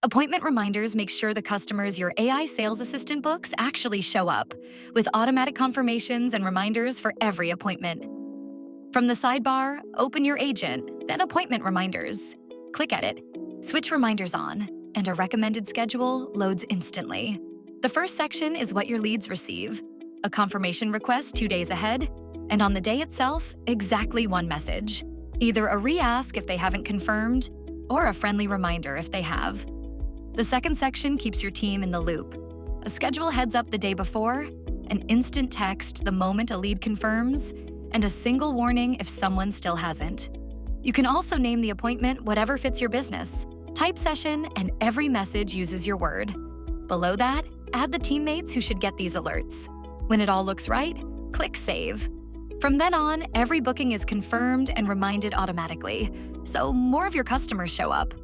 Appointment reminders make sure the customers your AI sales assistant books actually show up, with automatic confirmations and reminders for every appointment. From the sidebar, open your agent, then appointment reminders. Click at it, switch reminders on, and a recommended schedule loads instantly. The first section is what your leads receive, a confirmation request 2 days ahead, and on the day itself, exactly one message, either a re-ask if they haven't confirmed, or a friendly reminder if they have. The second section keeps your team in the loop. A schedule heads up the day before, an instant text the moment a lead confirms, and a single warning if someone still hasn't. You can also name the appointment whatever fits your business. Type session, and every message uses your word. Below that, add the teammates who should get these alerts. When it all looks right, click Save. From then on, every booking is confirmed and reminded automatically, so more of your customers show up.